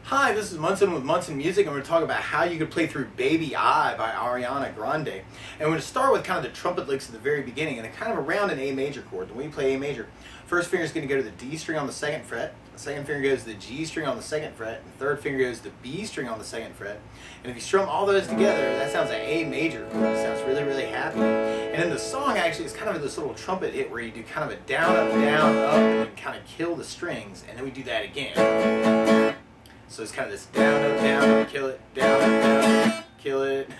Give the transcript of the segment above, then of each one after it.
Hi, this is Munson with Munson Music, and we're going to talk about how you could play through Baby I by Ariana Grande. And we're going to start with kind of the trumpet licks at the very beginning, and they're kind of around an A major chord. When we play A major, first finger is going to go to the D string on the second fret, the second finger goes to the G string on the second fret, and the third finger goes to the B string on the second fret. And if you strum all those together, that sounds like A major chord. It sounds really, really happy. And then the song actually is kind of this little trumpet hit where you do kind of a down, up, and then kind of kill the strings, and then we do that again. So it's kind of this down, up, kill it, down, up, kill it,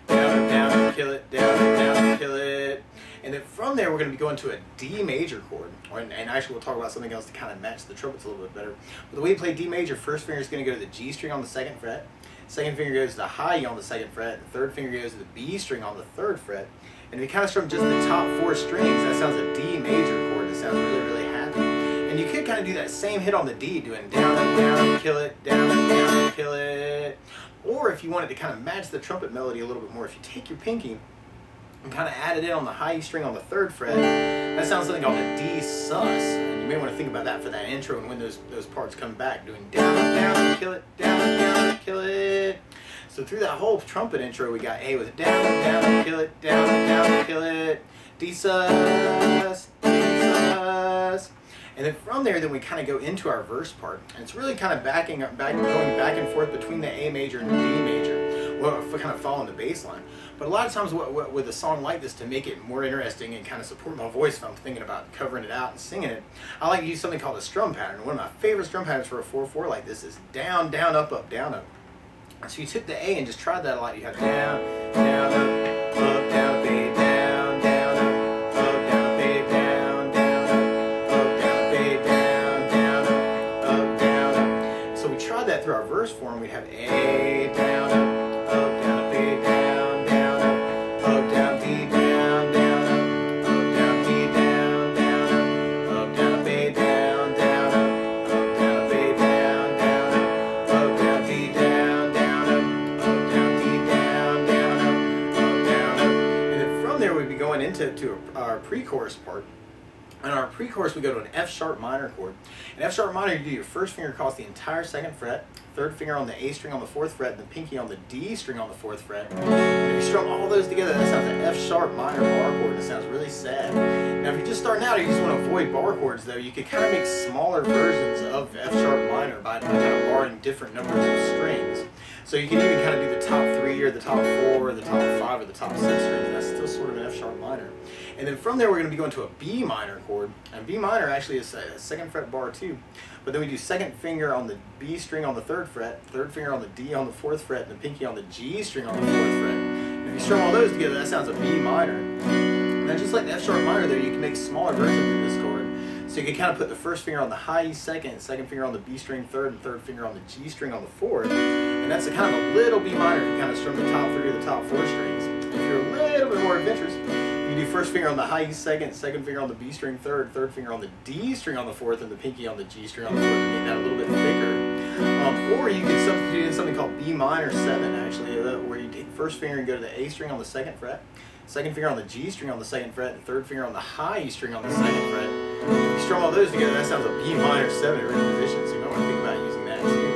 down, up, kill it, down, up, kill it. And then from there, we're going to be going to a D major chord. And actually, we'll talk about something else to kind of match the trumpets a little bit better. But the way you play D major, first finger is going to go to the G string on the second fret. Second finger goes to the high E on the second fret. The third finger goes to the B string on the third fret. And if you kind of strum just the top four strings, that sounds a D major chord. It sounds really, really happy. And you could kind of do that same hit on the D, doing down, kill it, down, kill it. Or if you wanted to kind of match the trumpet melody a little bit more, if you take your pinky and kind of add it in on the high E string on the third fret, that sounds something called a D sus. And you may want to think about that for that intro and when those parts come back, doing down, kill it, down, kill it. So through that whole trumpet intro, we got A with down, kill it, down, kill it, D sus, D sus. And then from there, then we kind of go into our verse part, and it's really kind of going back and forth between the A major and the D major, well, kind of following the bass line. But a lot of times, with a song like this, to make it more interesting and kind of support my voice, if I'm thinking about covering it out and singing it, I like to use something called a strum pattern. One of my favorite strum patterns for a 4/4 like this is down, up, down, up. So you took the A and just tried that a lot. You have down, up, down, A, down, up, down, A, down, up. So we tried that through our verse form. We'd have A, down, up, A, down, up, down, D, down, up, down, D, down, up, down, A, down, up, down, A, down, up, down, D, down, up, down, D, down, up, down. And then from there we'd be going into our pre-chorus part. On our pre-chorus, we go to an F sharp minor chord. In F sharp minor, you do your first finger across the entire second fret, third finger on the A string on the fourth fret, and the pinky on the D string on the fourth fret. And if you strum all those together, that sounds like F sharp minor bar chord. It sounds really sad. Now, if you're just starting out or you just want to avoid bar chords, though, you could kind of make smaller versions of F sharp minor by kind of barring different numbers of strings. So you can even kind of do the top 3 or the top 4 or the top 5 or the top 6 strings, and that's still sort of an F sharp minor. And then from there we're going to be going to a B minor chord, and B minor actually is a second fret bar too. But then we do second finger on the B string on the third fret, third finger on the D on the fourth fret, and the pinky on the G string on the fourth fret. And if you strum all those together, that sounds a B minor. Now just like the F sharp minor there, you can make smaller versions of this chord. So you can kind of put the first finger on the high E second finger on the B string third, and third finger on the G string on the fourth. And that's a kind of a little B minor if you kind of strum the top 3 or the top 4 strings. If you're a little bit more adventurous, you do first finger on the high E second finger on the B string third finger on the D string on the fourth, and the pinky on the G string on the fourth, to make that a little bit thicker. Or you can substitute in something called B minor 7, actually, where you take the first finger and go to the A string on the second fret, second finger on the G string on the second fret, and third finger on the high E string on the second fret. If you strum all those together, that sounds a B minor 7 in rhythm position, so you might want to think about using that too.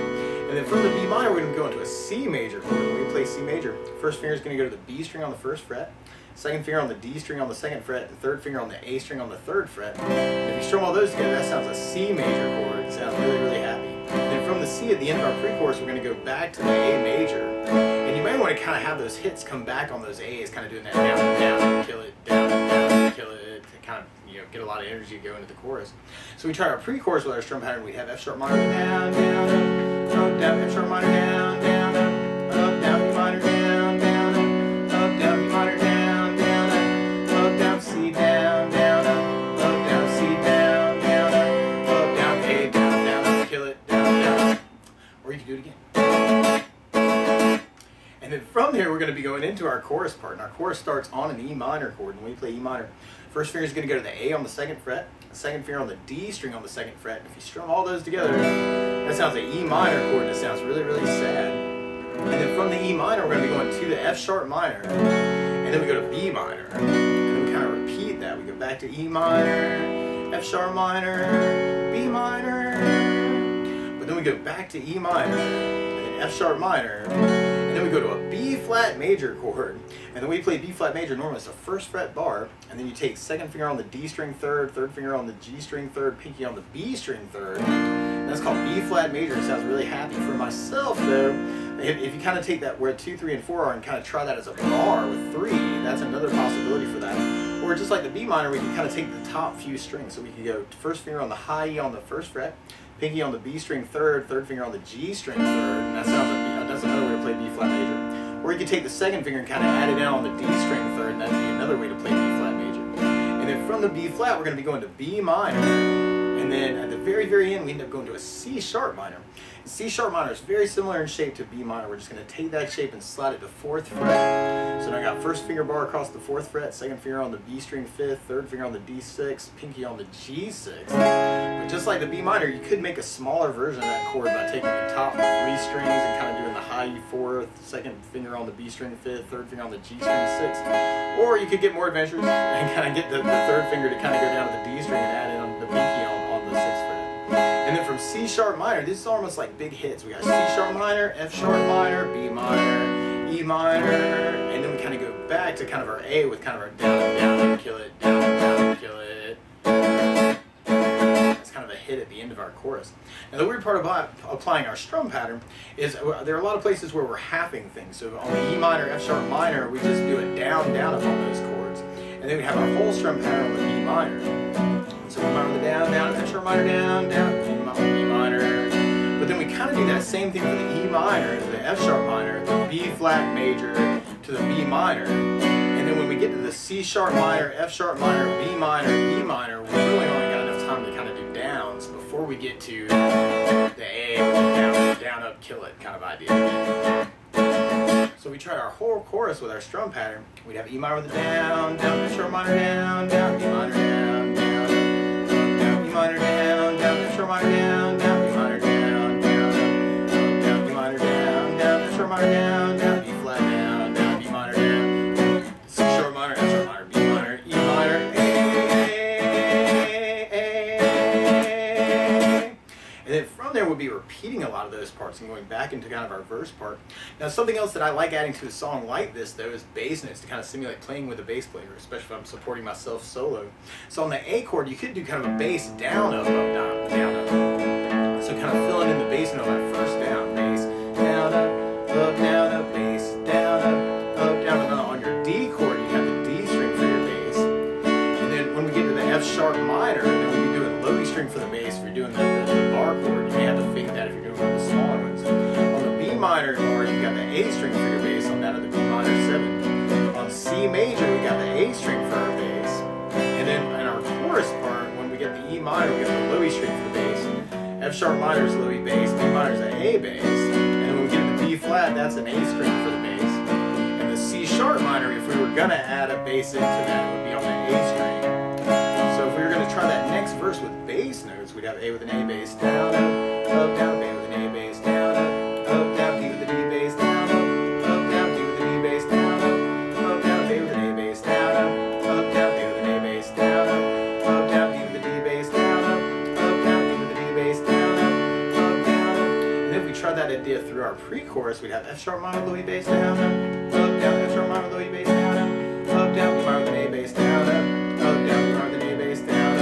And then from the B minor, we're going to go into a C major chord. When we play C major, first finger is going to go to the B string on the first fret, second finger on the D string on the second fret, and third finger on the A string on the third fret. And if you strum all those together, that sounds a C major chord. It sounds really, really happy. And then from the C at the end of our pre-chorus, we're going to go back to the A major. And you might want to kind of have those hits come back on those A's, kind of doing that down, kill it, down, kill it, to kind of get a lot of energy going into the chorus. So we try our pre-chorus with our strum pattern. We have F sharp minor, down, down, F sharp minor, down, down, down, B minor, down, down, down, B minor, down, down, C, down, down, C, down, down, A, down, kill it, down. Or you can do it again. And then from there, we're going to be going into our chorus part. And our chorus starts on an E minor chord. And when we play E minor, first finger is going to go to the A on the second fret, the second finger on the D string on the second fret. And if you strum all those together, that sounds like E minor chord, and it sounds really, really sad. And then from the E minor, we're going to be going to the F sharp minor. And then we go to B minor. And then we kind of repeat that. We go back to E minor, F sharp minor, B minor. But then we go back to E minor, and then F sharp minor, and then we go to a B flat major chord. And then we play B flat major normally, it's the first fret bar, and then you take second finger on the D string third, third finger on the G string third, pinky on the B string third. And that's called B flat major. It sounds really happy. For myself though, if you kind of take that where 2, 3, and 4 are and kind of try that as a bar with 3, that's another possibility for that. Or just like the B minor, we can kind of take the top few strings. So we can go first finger on the high E on the first fret, pinky on the B string third, third finger on the G string third, and that's another way to play B flat major. Or you could take the second finger and kind of add it in on the D string third, and that'd be another way to play B flat major. And then from the B flat, we're going to be going to B minor, and then at the very, very end, we end up going to a C sharp minor. And C sharp minor is very similar in shape to B minor. We're just going to take that shape and slide it to 4th fret. So now I got first finger bar across the 4th fret, second finger on the B string 5th, third finger on the D6, pinky on the G6. But just like the B minor, you could make a smaller version of that chord by taking the top 3 strings and kind of doing the high E 4th, second finger on the B string 5th, third finger on the G string 6th. Or you could get more adventurous and kind of get the third finger to kind of go down to the D string and add in on the pinky on the 6th fret. And then from C sharp minor, this is almost like big hits. We got C sharp minor, F sharp minor, B minor, E minor, and then we kind of go back to kind of our A with kind of our down and down and kill it, down and down and kill it. That's kind of a hit at the end of our chorus. Now the weird part about applying our strum pattern is there are a lot of places where we're halving things. So on the E minor, F sharp minor, we just do it down, down up on those chords. And then we have our whole strum pattern on the B minor. So E minor, the down, down, F sharp minor, down, down, E minor. But then we kind of do that same thing for the E minor, the F sharp minor, the B flat major to the B minor. And then when we get to the C sharp minor, F sharp minor, B minor, E minor, we really only got enough time to kind of do downs before we get to the A, down, down, up, kill it kind of idea. So we tried our whole chorus with our strum pattern. We'd have E minor with a down, down, F sharp minor, down, down, E minor, down, down, down, E minor, down, down, F sharp minor, down, down, E minor, down, down, down, E minor, down, down, F sharp minor, down, down, E flat, down, down, E minor, down, C sharp minor, F sharp minor, B minor, E minor, A. And then from there we'll be repeating a lot of those parts and going back into kind of our verse part. Now something else that I like adding to a song like this though is bass notes to kind of simulate playing with a bass player, especially if I'm supporting myself solo. So on the A chord you could do kind of a bass down, up, down, down, up. So kind of filling in the bass note on that first down, bass, down, up, down, up, bass, down, up, down. And then on your D chord you have the D string for your bass. And then when we get to the F sharp minor, then we'll be doing low E string for the bass. If you're doing the bar chord, you may have to fake that if you're doing one of the smaller ones. On the B minor bar, you got the A string for your bass on that of the B minor 7. On C major, we got the A string for our bass. And then in our chorus part, when we get the E minor, we got the low E string for the bass. F sharp minor is low E bass, B minor is an A bass. And when we get to the B flat, that's an A string for the bass. And the C sharp minor, if we were going to add a bass into that, would be on the A string. So if we were going to try that next verse with bass notes, we'd have A with an A bass, down, up, down, B with an A bass, down, up, down, D with the D bass, down, up, down, D with the D bass, down, up, down, A with an A bass, down, up, down, D with an A bass, down, up, down, D with the D bass, down, up, down, D with the D bass, down, up, down. And if we try that idea through our pre-chorus, we'd have F sharp minor, low E bass, down, up, down, F sharp minor, low E bass, down, up, down, E minor with an A bass, down, up, down, E minor with an A bass, down,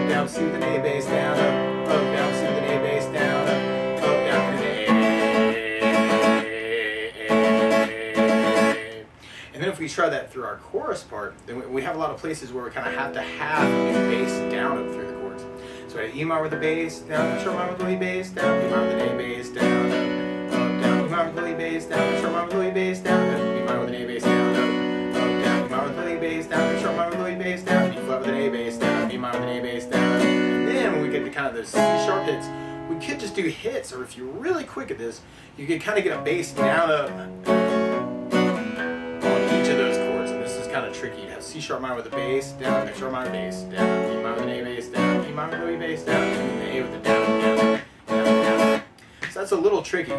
down, C with an A bass, down, down, C with an A bass, down, down, and an A. And then if we try that through our chorus part, then we have a lot of places where we kind of have to have a bass down up through the chords. So we have E minor with a bass, down, F sharp minor with a bass, down, E minor with an A bass, down, down, E minor with a bass, down, F sharp minor with a bass, down, E minor with an A bass, down, down, E minor with a bass, down, F sharp minor with a bass, down, E flat with an A bass, down, E minor with an A bass, down. And then when we get to kind of those C sharp hits, we could just do hits, or if you're really quick at this, you could kind of get a bass down up on each of those chords, and this is kind of tricky. You have C sharp minor with a bass, down, F sharp minor bass, down, E minor with an A bass, down, E minor with a bass, down, and an A with a down, down, down, down. So that's a little tricky.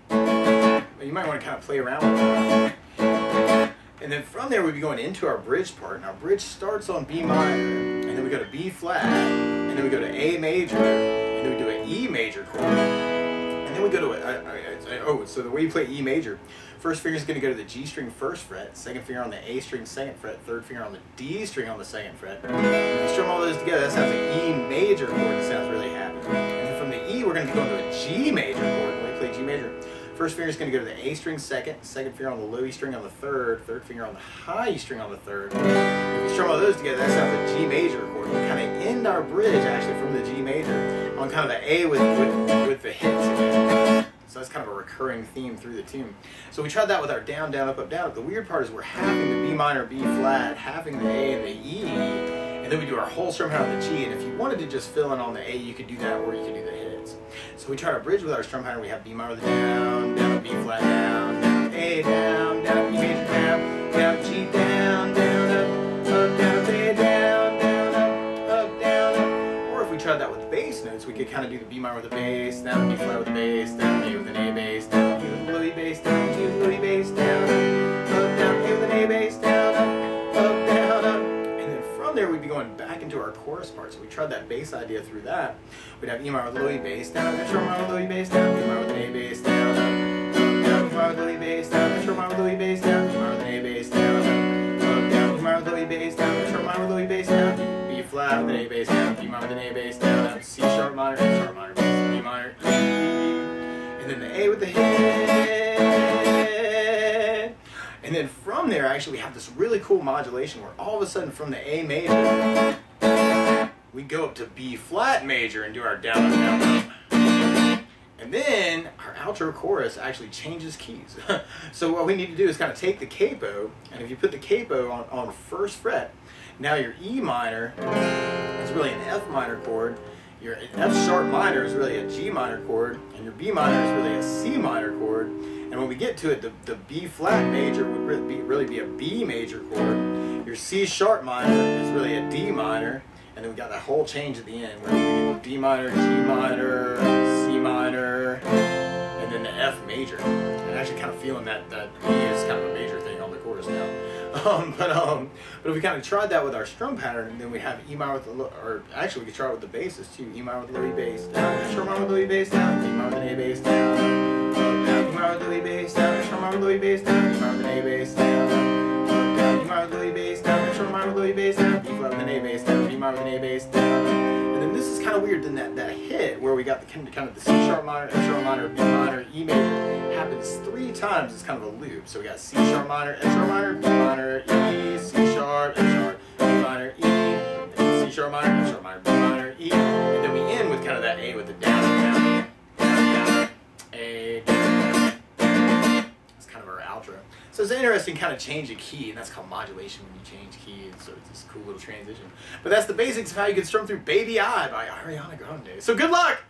But you might want to kind of play around with it. And then from there, we'd be going into our bridge part. And our bridge starts on B minor, and then we go to B flat, and then we go to A major, and then we do an E major chord. And then we go to so the way you play E major, first finger is going to go to the G string first fret, second finger on the A string second fret, third finger on the D string on the second fret. If you strum all those together, that sounds like E major chord. That sounds really happy. And then from the E, we're going to be going to a G major chord. When we play G major, first finger is going to go to the A string second finger on the low E string on the third finger on the high E string on the third. If you strum all those together, that sounds like G major chord. We kind of end our bridge actually from the G major on kind of the A with the hits again. So that's kind of a recurring theme through the tune. So we tried that with our down, down, up, down. The weird part is we're having the B minor, B flat, having the A and the E, and then we do our whole strum pattern on the G. And if you wanted to just fill in on the A, you could do that, or you could do the hits. So we try to bridge with our strum pattern. We have B minor with the down, down, B flat, down, down, A, down, down, E major, down, down, G, down, down, up, down, A, down, down, up, down, up. Or if we tried that with bass notes, we could kind of do the B minor with the bass, down, B flat with the bass, down, A with an A bass, down, E with a low E bass, down, G with a low E bass, down, up, down, A with an A bass, down, up, down, up. And then from there, we'd be going back into our chorus part. So we tried that bass idea through that. We'd have E minor with low E bass, down, intro minor with low E bass, down, B minor with an A bass, down, up, down, B minor with low E bass, down, intro minor with low E bass, down, B minor with an A bass, down, up, down, B minor with low E bass, down, intro minor with low E bass, down, B flat with an A bass, down, B minor with an A bass, down, up, C sharp minor, bass, B minor, E, and then the A with the hit. And then from there, actually, we have this really cool modulation where all of a sudden from the A major, we go up to B flat major and do our down, down, down. And then our outro chorus actually changes keys. So what we need to do is kind of take the capo, and if you put the capo on first fret, now your E minor is really an F minor chord, your F sharp minor is really a G minor chord, and your B minor is really a C minor chord. And when we get to it, the B flat major would really be a B major chord. Your C sharp minor is really a D minor. And then we got that whole change at the end where we do D minor, G minor, C minor, and then the F major. And actually kind of feeling that E is kind of a major thing on the chorus now. But if we kind of tried that with our strum pattern, and then we have E minor with the low, or actually we could try it with the basses too. E minor with the low E bass, down, strum minor with the low E bass, down, E minor with an A bass, down, down, E minor with the low E bass, down, strum minor with the low E bass, down, E minor with an A bass, down, down, E minor with the low E bass, down, strum minor with the low E bass, down, B flat with an A bass, down, B minor with an A bass, down. And then this is kind of weird. Then that hit where we got the kind of the C sharp minor, F sharp minor, B minor, E major happens 3 times. It's kind of a loop. So we got C sharp minor, F sharp minor, B minor, E, C sharp, F sharp, B minor, E, C sharp minor, B minor, E, and then we end with kind of that A with the down, down, down, down, A, down, down. It's kind of our outro. So it's an interesting kind of change of key, and that's called modulation when you change key, and so it's this cool little transition. But that's the basics of how you can strum through Baby I by Ariana Grande. So good luck!